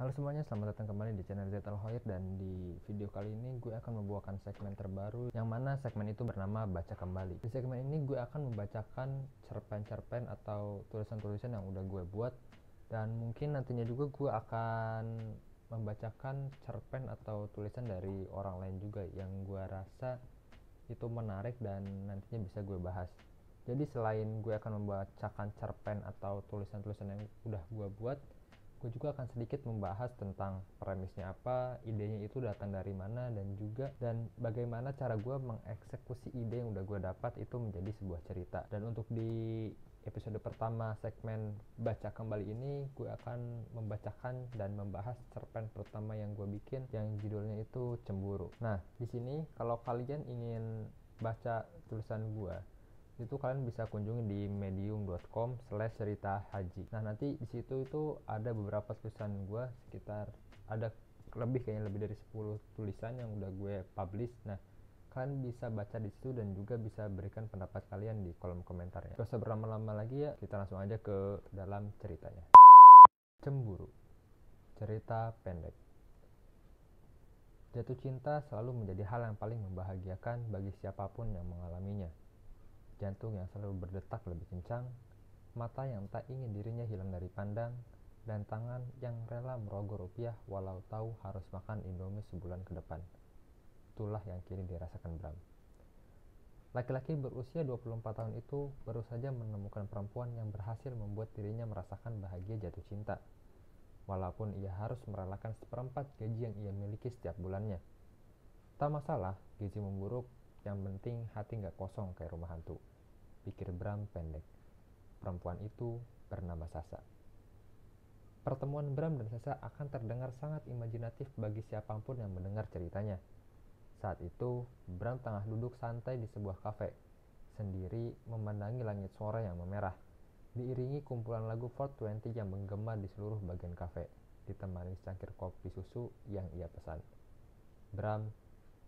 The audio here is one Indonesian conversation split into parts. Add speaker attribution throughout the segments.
Speaker 1: Halo semuanya, selamat datang kembali di channel Zaid Al-Hoir. Dan di video kali ini gue akan membawakan segmen terbaru, yang mana segmen itu bernama Baca Kembali. Di segmen ini gue akan membacakan cerpen-cerpen atau tulisan-tulisan yang udah gue buat. Dan mungkin nantinya juga gue akan membacakan cerpen atau tulisan dari orang lain juga yang gue rasa itu menarik dan nantinya bisa gue bahas. Jadi selain gue akan membacakan cerpen atau tulisan-tulisan yang udah gue buat, gue juga akan sedikit membahas tentang premisnya apa, idenya itu datang dari mana, dan bagaimana cara gue mengeksekusi ide yang udah gue dapat itu menjadi sebuah cerita. Dan untuk di episode pertama segmen Baca Kembali ini, gue akan membacakan dan membahas cerpen pertama yang gue bikin yang judulnya itu Cemburu. Nah, di sini kalau kalian ingin baca tulisan gue, itu kalian bisa kunjungi di medium.com/ceritahaji. Nah, nanti di situ itu ada beberapa tulisan gue, sekitar ada kayaknya lebih dari 10 tulisan yang udah gue publish. Nah, kalian bisa baca di situ dan juga bisa berikan pendapat kalian di kolom komentarnya. Gak usah berlama-lama lagi ya, kita langsung aja ke dalam ceritanya. Cemburu, cerita pendek. Jatuh cinta selalu menjadi hal yang paling membahagiakan bagi siapapun yang mengalaminya. Jantung yang selalu berdetak lebih kencang, mata yang tak ingin dirinya hilang dari pandang, dan tangan yang rela merogoh rupiah walau tahu harus makan Indomie sebulan ke depan. Itulah yang kini dirasakan Bram. Laki-laki berusia 24 tahun itu baru saja menemukan perempuan yang berhasil membuat dirinya merasakan bahagia jatuh cinta, walaupun ia harus merelakan seperempat gaji yang ia miliki setiap bulannya. Tak masalah, gaji memburuk, yang penting hati gak kosong kayak rumah hantu, pikir Bram pendek. Perempuan itu bernama Sasa. Pertemuan Bram dan Sasa akan terdengar sangat imajinatif bagi siapapun yang mendengar ceritanya. Saat itu, Bram tengah duduk santai di sebuah kafe, sendiri memandangi langit sore yang memerah, diiringi kumpulan lagu 420 yang menggema di seluruh bagian kafe, ditemani secangkir kopi susu yang ia pesan. Bram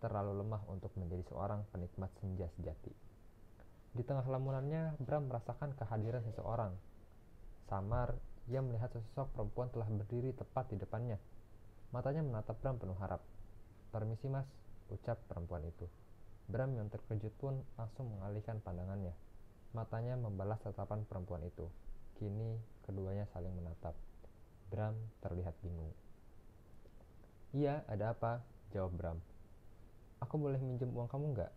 Speaker 1: terlalu lemah untuk menjadi seorang penikmat senja sejati. Di tengah lamunannya, Bram merasakan kehadiran seseorang. Samar, ia melihat sesosok perempuan telah berdiri tepat di depannya. Matanya menatap Bram penuh harap. "Permisi mas," ucap perempuan itu. Bram yang terkejut pun langsung mengalihkan pandangannya. Matanya membalas tatapan perempuan itu. Kini keduanya saling menatap. Bram terlihat bingung. "Iya, ada apa?" jawab Bram. "Aku boleh minjem uang kamu nggak?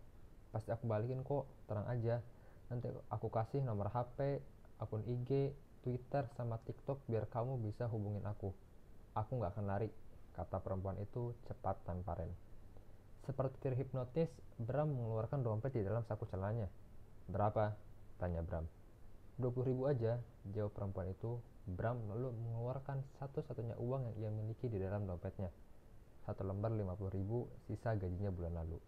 Speaker 1: Pasti aku balikin kok, tenang aja. Nanti aku kasih nomor HP, akun IG, Twitter, sama TikTok biar kamu bisa hubungin aku. Aku gak akan lari," kata perempuan itu cepat tanpa rem. Seperti terhipnotis, Bram mengeluarkan dompet di dalam saku celananya. "Berapa?" tanya Bram. 20.000 aja, jawab perempuan itu. Bram lalu mengeluarkan satu-satunya uang yang ia miliki di dalam dompetnya. Satu lembar 50.000, sisa gajinya bulan lalu.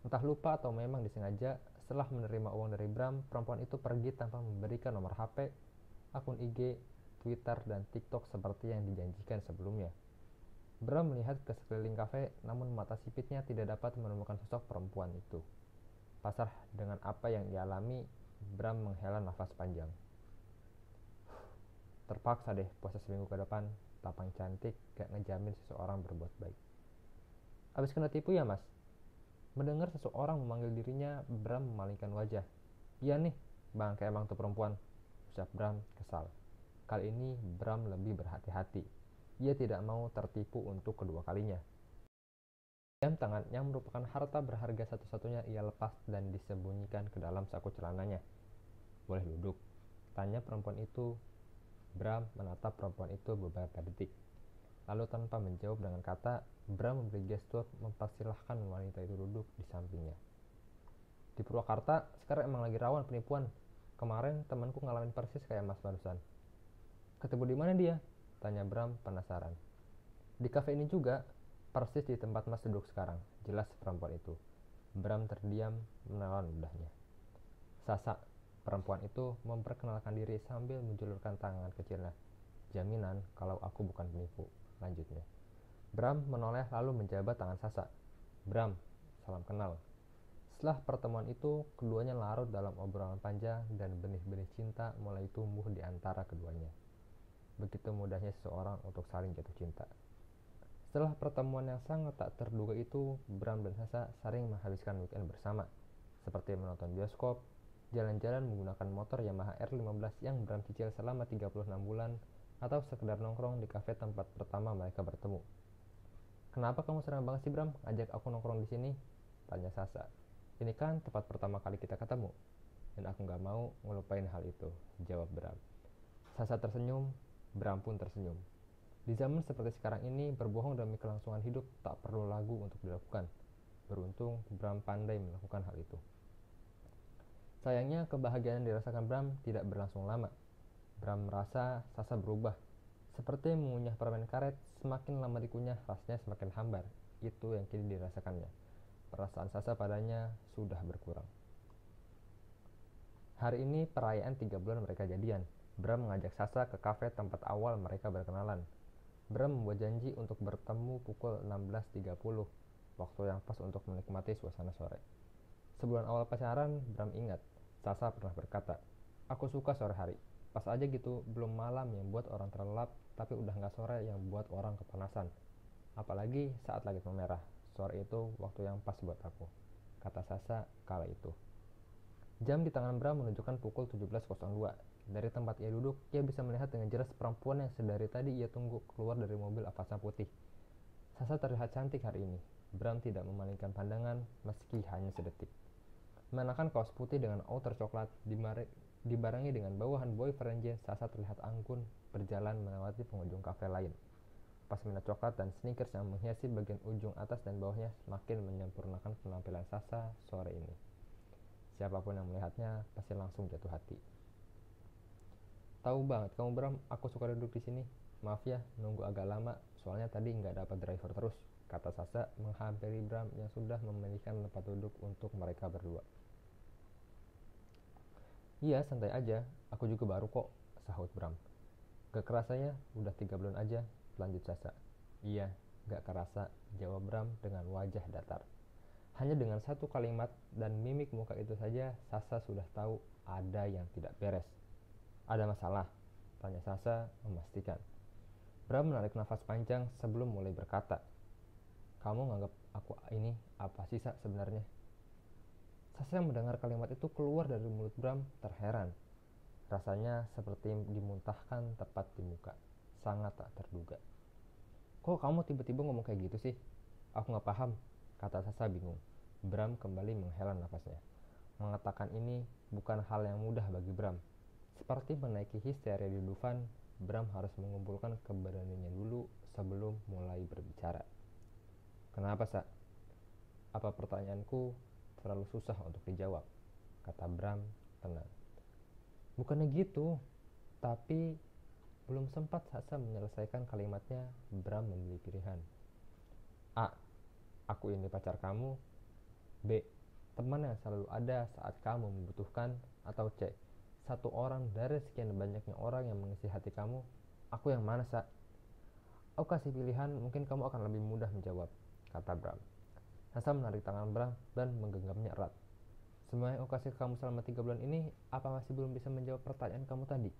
Speaker 1: Entah lupa atau memang disengaja, setelah menerima uang dari Bram, perempuan itu pergi tanpa memberikan nomor HP, akun IG, Twitter, dan TikTok seperti yang dijanjikan sebelumnya. Bram melihat ke sekeliling kafe, namun mata sipitnya tidak dapat menemukan sosok perempuan itu. Pasrah dengan apa yang ia alami, Bram menghela nafas panjang. Terpaksa deh puasa seminggu ke depan, tapang cantik gak ngejamin seseorang berbuat baik. "Abis kena tipu ya mas?" Mendengar seseorang memanggil dirinya, Bram memalingkan wajah. "Iya nih, bangke emang tuh perempuan," ucap Bram kesal. Kali ini Bram lebih berhati-hati. Ia tidak mau tertipu untuk kedua kalinya. Jam tangan yang merupakan harta berharga satu-satunya ia lepas dan disembunyikan ke dalam saku celananya. "Boleh duduk?" tanya perempuan itu. Bram menatap perempuan itu beberapa detik. Lalu tanpa menjawab dengan kata, Bram memberi gestur mempersilahkan wanita itu duduk di sampingnya. "Di Purwakarta sekarang emang lagi rawan penipuan. Kemarin temanku ngalamin persis kayak mas barusan." "Ketemu di mana dia?" tanya Bram penasaran. "Di kafe ini juga, persis di tempat mas duduk sekarang," jelas perempuan itu. Bram terdiam menelan ludahnya. "Sasa," perempuan itu memperkenalkan diri sambil menjulurkan tangan kecilnya. "Jaminan kalau aku bukan penipu," lanjutnya. Bram menoleh lalu menjabat tangan Sasa. "Bram, salam kenal." Setelah pertemuan itu, keduanya larut dalam obrolan panjang dan benih-benih cinta mulai tumbuh di antara keduanya. begitu mudahnya seseorang untuk saling jatuh cinta. Setelah pertemuan yang sangat tak terduga itu, Bram dan Sasa sering menghabiskan weekend bersama, seperti menonton bioskop, jalan-jalan menggunakan motor Yamaha R15 yang Bram cicil selama 36 bulan, atau sekedar nongkrong di kafe tempat pertama mereka bertemu. "Kenapa kamu sering banget sih Bram ajak aku nongkrong di sini?" tanya Sasa. "Ini kan tempat pertama kali kita ketemu, dan aku gak mau ngelupain hal itu," jawab Bram. Sasa tersenyum, Bram pun tersenyum. Di zaman seperti sekarang ini, berbohong demi kelangsungan hidup tak perlu lagu untuk dilakukan. Beruntung, Bram pandai melakukan hal itu. Sayangnya, kebahagiaan yang dirasakan Bram tidak berlangsung lama. Bram merasa Sasa berubah. Seperti mengunyah permen karet, semakin lama dikunyah, rasanya semakin hambar. Itu yang kini dirasakannya. Perasaan Sasa padanya sudah berkurang. Hari ini perayaan 3 bulan mereka jadian. Bram mengajak Sasa ke kafe tempat awal mereka berkenalan. Bram membuat janji untuk bertemu pukul 16.30, waktu yang pas untuk menikmati suasana sore. Sebulan awal pacaran, Bram ingat, Sasa pernah berkata, "Aku suka sore hari. Pas aja gitu, belum malam yang buat orang terlelap, tapi udah gak sore yang buat orang kepanasan. Apalagi saat langit memerah. Sore itu waktu yang pas buat aku," kata Sasa kala itu. Jam di tangan Bram menunjukkan pukul 17.02. Dari tempat ia duduk, ia bisa melihat dengan jelas perempuan yang sedari tadi ia tunggu keluar dari mobil Avanza putih. Sasa terlihat cantik hari ini. Bram tidak memalingkan pandangan meski hanya sedetik. Mengenakan kaos putih dengan outer coklat, dibarengi dengan bawahan boyfriend jeans, Sasa terlihat anggun berjalan melewati pengunjung kafe lain. Pasmina coklat dan sneakers yang menghiasi bagian ujung atas dan bawahnya semakin menyempurnakan penampilan Sasa sore ini. Siapapun yang melihatnya pasti langsung jatuh hati. "Tahu banget kamu Bram, aku suka duduk di sini. Maaf ya, nunggu agak lama, soalnya tadi nggak dapat driver terus," kata Sasa menghampiri Bram yang sudah memilihkan tempat duduk untuk mereka berdua. "Iya, santai aja. Aku juga baru kok," sahut Bram. "Gak kerasa ya, udah 3 bulan aja," lanjut Sasa. "Iya, gak kerasa," jawab Bram dengan wajah datar. Hanya dengan satu kalimat dan mimik muka itu saja, Sasa sudah tahu ada yang tidak beres. "Ada masalah?" tanya Sasa memastikan. Bram menarik nafas panjang sebelum mulai berkata, "Kamu nganggap aku ini apa sih sebenarnya?" Sasa yang mendengar kalimat itu keluar dari mulut Bram terheran. Rasanya seperti dimuntahkan tepat di muka. Sangat tak terduga. "Kok kamu tiba-tiba ngomong kayak gitu sih? Aku gak paham," kata Sasa bingung. Bram kembali menghela nafasnya. Mengatakan ini bukan hal yang mudah bagi Bram. Seperti menaiki histeria di Dufan, Bram harus mengumpulkan keberaniannya dulu sebelum mulai berbicara. "Kenapa, Sa? Apa pertanyaanku terlalu susah untuk dijawab?" kata Bram tenang. "Bukannya gitu, tapi..." Belum sempat Sasa menyelesaikan kalimatnya, Bram memilih pilihan. "A. Aku ini pacar kamu. B. Teman yang selalu ada saat kamu membutuhkan. Atau C. Satu orang dari sekian banyaknya orang yang mengisi hati kamu. Aku yang mana, Sa?" "Aku kasih pilihan, mungkin kamu akan lebih mudah menjawab," kata Bram. Sasa menarik tangan Bram dan menggenggamnya erat. "Semua yang aku kasih kamu selama 3 bulan ini, apa masih belum bisa menjawab pertanyaan kamu tadi?"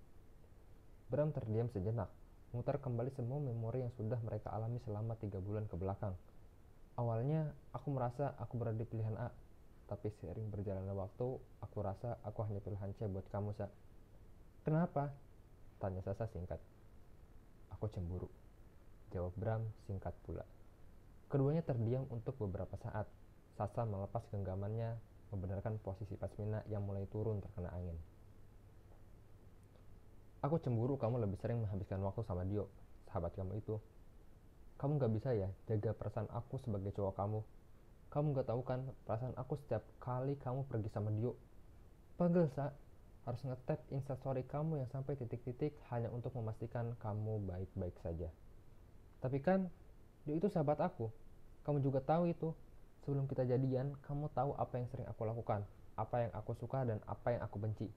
Speaker 1: Bram terdiam sejenak, memutar kembali semua memori yang sudah mereka alami selama 3 bulan ke belakang. "Awalnya, aku merasa aku berada di pilihan A, tapi seiring berjalannya waktu, aku rasa aku hanya pilihan C buat kamu, Sa." "Kenapa?" tanya Sasa singkat. "Aku cemburu," jawab Bram singkat pula. Keduanya terdiam untuk beberapa saat. Sasa melepas genggamannya, membenarkan posisi Pasmina yang mulai turun terkena angin. "Aku cemburu kamu lebih sering menghabiskan waktu sama Dio, sahabat kamu itu. Kamu gak bisa ya jaga perasaan aku sebagai cowok kamu. Kamu gak tahu kan perasaan aku setiap kali kamu pergi sama Dio. Pegel, Sa. Harus nge-tap instastory kamu yang sampai titik-titik hanya untuk memastikan kamu baik-baik saja. Tapi kan Dio itu sahabat aku. Kamu juga tahu itu. Sebelum kita jadian, kamu tahu apa yang sering aku lakukan, apa yang aku suka dan apa yang aku benci.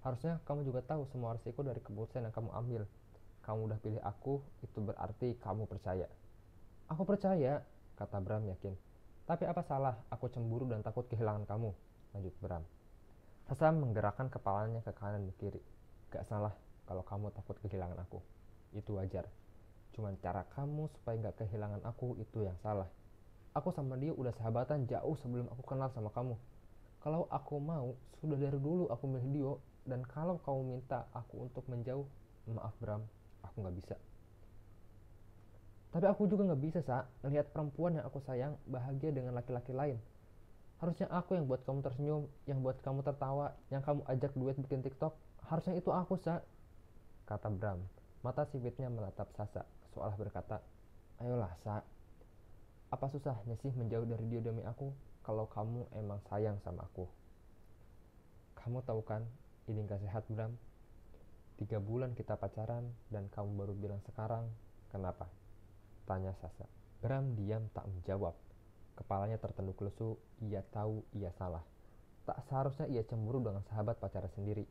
Speaker 1: Harusnya kamu juga tahu semua resiko dari keputusan yang kamu ambil. Kamu udah pilih aku, itu berarti kamu percaya." "Aku percaya," kata Bram yakin. "Tapi apa salah aku cemburu dan takut kehilangan kamu?" lanjut Bram. Sasa menggerakkan kepalanya ke kanan dan kiri. "Gak salah kalau kamu takut kehilangan aku. Itu wajar. Cuman cara kamu supaya gak kehilangan aku itu yang salah. Aku sama dia udah sahabatan jauh sebelum aku kenal sama kamu. Kalau aku mau, sudah dari dulu aku milih Dio. Dan kalau kamu minta aku untuk menjauh, maaf Bram, aku gak bisa. Tapi aku juga gak bisa, ngelihat perempuan yang aku sayang bahagia dengan laki-laki lain. Harusnya aku yang buat kamu tersenyum, yang buat kamu tertawa, yang kamu ajak duet bikin TikTok. Harusnya itu aku, kata Bram. Mata sipitnya menatap Sasa, seolah berkata, ayolah, apa susahnya sih menjauh dari dia demi aku, kalau kamu emang sayang sama aku. Kamu tahu kan, ini gak sehat Bram. 3 bulan kita pacaran, dan kamu baru bilang sekarang, kenapa? Tanya Sasa. Bram diam tak menjawab. Kepalanya tertunduk lesu, ia tahu ia salah. Tak seharusnya ia cemburu dengan sahabat pacarnya sendiri.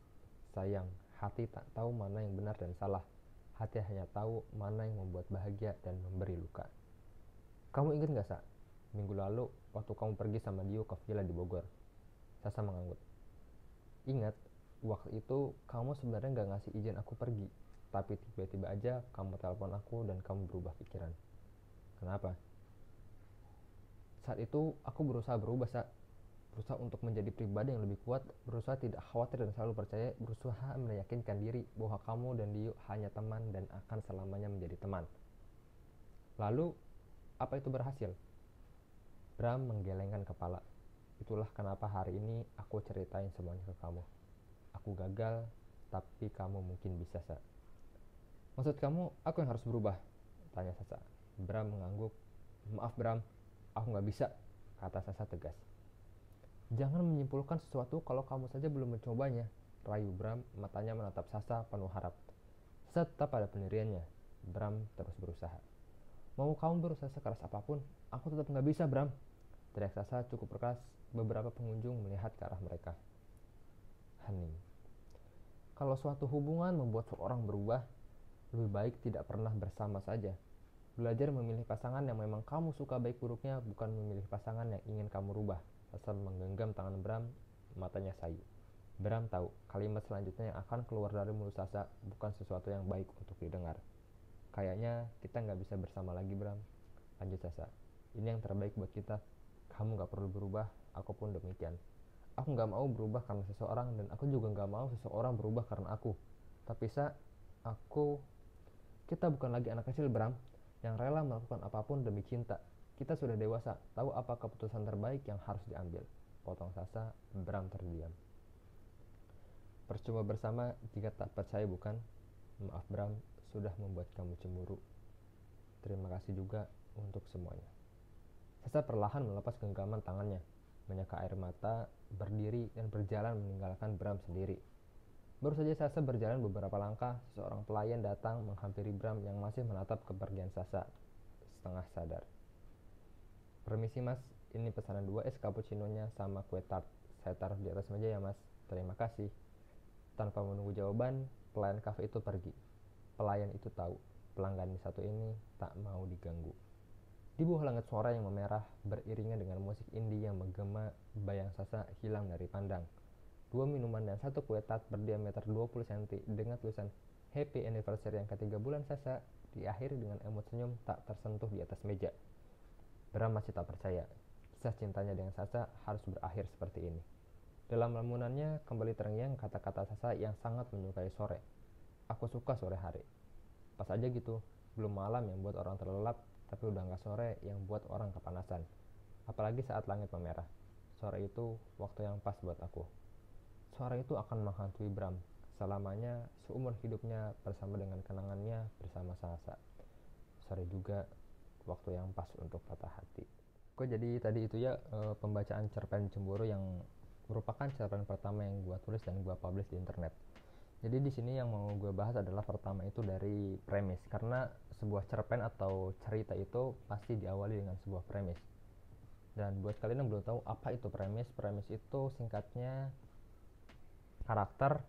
Speaker 1: Sayang, hati tak tahu mana yang benar dan salah. Hati hanya tahu mana yang membuat bahagia dan memberi luka. Kamu ingat gak, minggu lalu waktu kamu pergi sama Dio ke villa di Bogor? Sasa mengangguk. Ingat, waktu itu kamu sebenarnya gak ngasih izin aku pergi. Tapi tiba-tiba aja kamu telepon aku dan kamu berubah pikiran. Kenapa? Saat itu aku berusaha berubah, berusaha untuk menjadi pribadi yang lebih kuat, berusaha tidak khawatir dan selalu percaya, berusaha meyakinkan diri bahwa kamu dan Dio hanya teman dan akan selamanya menjadi teman. Lalu, apa itu berhasil? Bram menggelengkan kepala. Itulah kenapa hari ini aku ceritain semuanya ke kamu. Aku gagal, tapi kamu mungkin bisa, Maksud kamu, aku yang harus berubah? Tanya Sasa. Bram mengangguk. Maaf Bram, aku gak bisa, kata Sasa tegas. Jangan menyimpulkan sesuatu kalau kamu saja belum mencobanya, rayu Bram, matanya menatap Sasa penuh harap. Sasa tetap pada pendiriannya. Bram terus berusaha. Mau kamu berusaha sekeras apapun, aku tetap gak bisa Bram, teriak Sasa cukup keras. Beberapa pengunjung melihat ke arah mereka. Hening. Kalau suatu hubungan membuat seorang berubah, lebih baik tidak pernah bersama saja. Belajar memilih pasangan yang memang kamu suka baik buruknya, bukan memilih pasangan yang ingin kamu rubah. Sasa menggenggam tangan Bram, matanya sayu. Bram tahu kalimat selanjutnya yang akan keluar dari mulut Sasa bukan sesuatu yang baik untuk didengar. Kayaknya kita gak bisa bersama lagi Bram, lanjut Sasa. Ini yang terbaik buat kita. Kamu gak perlu berubah, aku pun demikian. Aku gak mau berubah karena seseorang, dan aku juga gak mau seseorang berubah karena aku. Tapi kita bukan lagi anak kecil Bram, yang rela melakukan apapun demi cinta. Kita sudah dewasa, tahu apa keputusan terbaik yang harus diambil. Potong Sasa. Bram terdiam. Percuma bersama jika tak percaya bukan? Maaf Bram, sudah membuat kamu cemburu. Terima kasih juga untuk semuanya. Sasa perlahan melepas genggaman tangannya, menyeka air mata, berdiri dan berjalan meninggalkan Bram sendiri. Baru saja Sasa berjalan beberapa langkah, seorang pelayan datang menghampiri Bram yang masih menatap kepergian Sasa, setengah sadar. Permisi mas, ini pesanan 2 es cappuccino-nya sama kue tart. Saya taruh di atas meja ya mas, terima kasih. Tanpa menunggu jawaban, pelayan kafe itu pergi. Pelayan itu tahu, pelanggan di satu ini tak mau diganggu. Di bawah langit sore yang memerah, beriringan dengan musik indie yang menggema, bayang Sasa hilang dari pandang. 2 minuman dan 1 kue tart berdiameter 20 cm dengan tulisan Happy Anniversary yang ke-3 bulan Sasa diakhiri dengan emot senyum tak tersentuh di atas meja. Bram masih tak percaya, kisah cintanya dengan Sasa harus berakhir seperti ini. Dalam lamunannya kembali terngiang kata-kata Sasa yang sangat menyukai sore. Aku suka sore hari. Pas aja gitu, belum malam yang buat orang terlelap, tapi udah gak sore yang buat orang kepanasan. Apalagi saat langit memerah. Sore itu waktu yang pas buat aku. Sore itu akan menghantui Bram selamanya, seumur hidupnya bersama dengan kenangannya bersama Sasa. Sore juga waktu yang pas untuk patah hati. Jadi tadi itu ya pembacaan cerpen cemburu yang merupakan cerpen pertama yang gue tulis dan gue publish di internet. Jadi di sini yang mau gue bahas adalah pertama itu dari premis, karena sebuah cerpen atau cerita itu pasti diawali dengan sebuah premis. Dan buat kalian yang belum tahu apa itu premis, premis itu singkatnya karakter,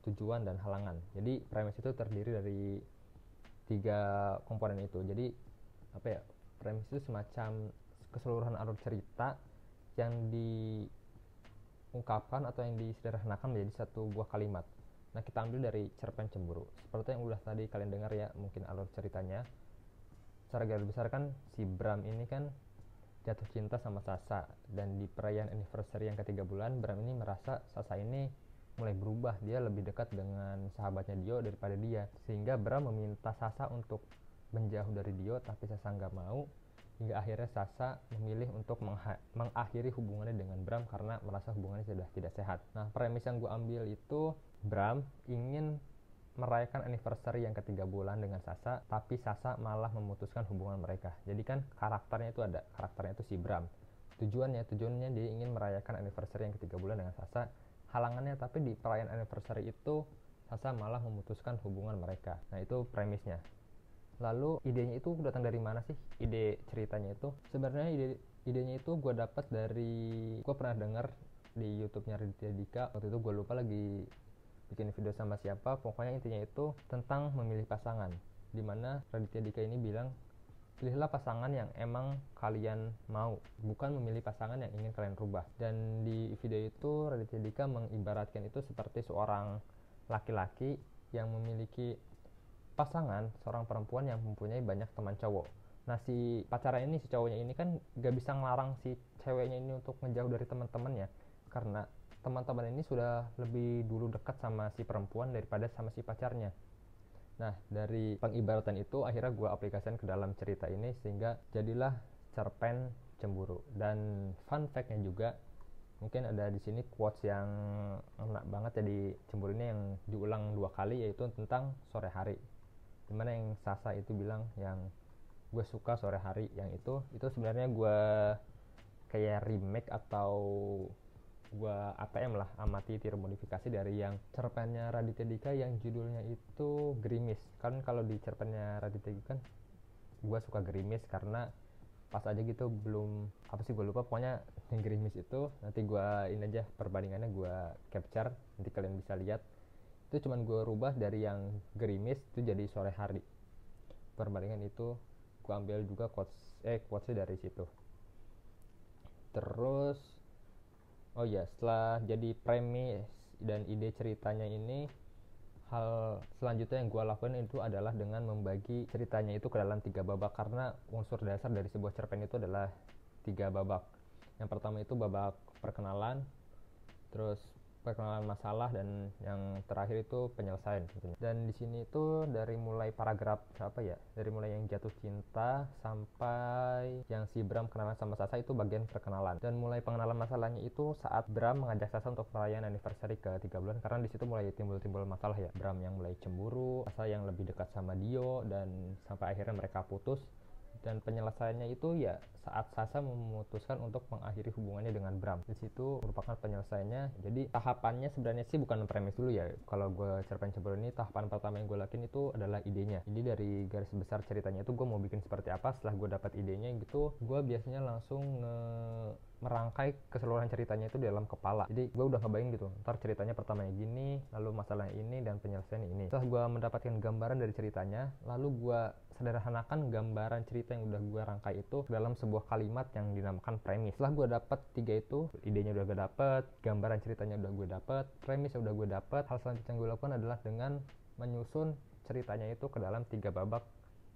Speaker 1: tujuan, dan halangan. Jadi premis itu terdiri dari 3 komponen itu. Jadi premis itu semacam keseluruhan alur cerita yang diungkapkan atau yang disederhanakan menjadi satu buah kalimat. Nah, kita ambil dari cerpen Cemburu. Seperti yang udah tadi kalian dengar ya, mungkin alur ceritanya. Secara garis besar kan si Bram ini kan jatuh cinta sama Sasa, dan di perayaan anniversary yang ketiga bulan, Bram ini merasa Sasa ini mulai berubah, dia lebih dekat dengan sahabatnya Dio daripada dia, sehingga Bram meminta Sasa untuk menjauh dari Dio, tapi Sasa nggak mau, hingga akhirnya Sasa memilih untuk mengakhiri hubungannya dengan Bram karena merasa hubungannya sudah tidak sehat. Nah, premis yang gue ambil itu Bram ingin merayakan anniversary yang ketiga bulan dengan Sasa, tapi Sasa malah memutuskan hubungan mereka. Jadi kan karakternya itu si Bram. Tujuannya dia ingin merayakan anniversary yang ketiga bulan dengan Sasa. Halangannya, tapi di perayaan anniversary itu Sasa malah memutuskan hubungan mereka. Nah, itu premisnya. Lalu idenya itu datang dari mana sih? Ide ceritanya itu sebenarnya idenya itu gue dapat dari, gue pernah dengar di YouTube-nya Raditya Dika. Waktu itu gue lupa lagi bikin video sama siapa, pokoknya intinya itu tentang memilih pasangan, dimana Raditya Dika ini bilang, pilihlah pasangan yang emang kalian mau, bukan memilih pasangan yang ingin kalian rubah. Dan di video itu Raditya Dika mengibaratkan itu seperti seorang laki-laki yang memiliki pasangan, seorang perempuan yang mempunyai banyak teman cowok. Nah, si pacarnya ini, si cowoknya ini kan gak bisa ngelarang si ceweknya ini untuk ngejauh dari teman-temannya, karena teman-teman ini sudah lebih dulu dekat sama si perempuan daripada sama si pacarnya. Nah, dari pengibaratan itu akhirnya gue aplikasikan ke dalam cerita ini, sehingga jadilah cerpen Cemburu. Dan fun fact-nya juga, mungkin ada di sini quotes yang enak banget ya di Cemburu ini, yang diulang 2 kali, yaitu tentang sore hari, dimana yang Sasa itu bilang yang gue suka sore hari, yang itu sebenarnya gue kayak remake atau gue ATM lah, amati tiru modifikasi dari yang cerpennya Raditya Dika yang judulnya itu Gerimis. Kan kalau di cerpennya Raditya Dika kan gue suka Gerimis karena pas aja gitu, belum apa sih gue lupa, pokoknya yang Gerimis itu nanti gue ini aja perbandingannya gue capture, nanti kalian bisa lihat. Itu cuman gue rubah dari yang Gerimis itu jadi sore hari. Perbandingan itu gue ambil juga quotesnya dari situ. Terus oh ya, setelah jadi premis dan ide ceritanya ini, hal selanjutnya yang gue lakukan itu adalah dengan membagi ceritanya itu ke dalam 3 babak, karena unsur dasar dari sebuah cerpen itu adalah 3 babak. Yang pertama itu babak perkenalan, terus perkenalan masalah, dan yang terakhir itu penyelesaian tentunya. Dan di sini itu dari mulai paragraf dari mulai yang jatuh cinta sampai yang si Bram kenalan sama Sasa itu bagian perkenalan. Dan mulai pengenalan masalahnya itu saat Bram mengajak Sasa untuk perayaan anniversary ke 3 bulan, karena di situ mulai timbul masalah ya. Bram yang mulai cemburu, Sasa yang lebih dekat sama Dio, dan sampai akhirnya mereka putus. Dan penyelesaiannya itu ya saat Sasa memutuskan untuk mengakhiri hubungannya dengan Bram. Di situ merupakan penyelesaiannya. Jadi tahapannya sebenarnya sih bukan premis dulu ya. Kalau gue cerpen Cemburu ini, tahapan pertama yang gue lakuin itu adalah idenya. Jadi dari garis besar ceritanya itu gue mau bikin seperti apa. Setelah gue dapat idenya gitu, gue biasanya langsung merangkai keseluruhan ceritanya itu di dalam kepala. Jadi gue udah ngebayang gitu, ntar ceritanya pertamanya gini, lalu masalahnya ini, dan penyelesaiannya ini. Setelah gue mendapatkan gambaran dari ceritanya, lalu gue sederhanakan gambaran cerita yang udah gue rangkai itu dalam sebuah kalimat yang dinamakan premis. Setelah gue dapet 3 itu, idenya udah gue dapet, gambaran ceritanya udah gue dapet, premisnya udah gue dapet, hal selanjutnya yang gue lakukan adalah dengan menyusun ceritanya itu ke dalam 3 babak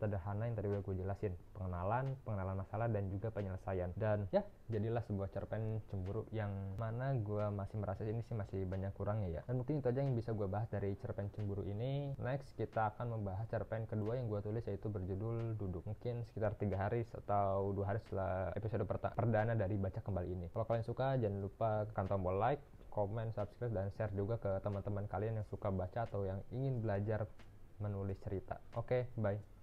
Speaker 1: sederhana yang tadi udah gue jelasin, pengenalan masalah, dan juga penyelesaian. Dan ya, jadilah sebuah cerpen Cemburu yang mana gue masih merasa ini sih masih banyak kurangnya ya. Dan mungkin itu aja yang bisa gue bahas dari cerpen Cemburu ini. Next kita akan membahas cerpen kedua yang gue tulis, yaitu berjudul Duduk. Mungkin sekitar 3 hari atau 2 hari setelah episode perdana dari Baca Kembali ini. Kalau kalian suka, jangan lupa tekan tombol like, komen, subscribe, dan share juga ke teman-teman kalian yang suka baca atau yang ingin belajar menulis cerita. Oke, bye.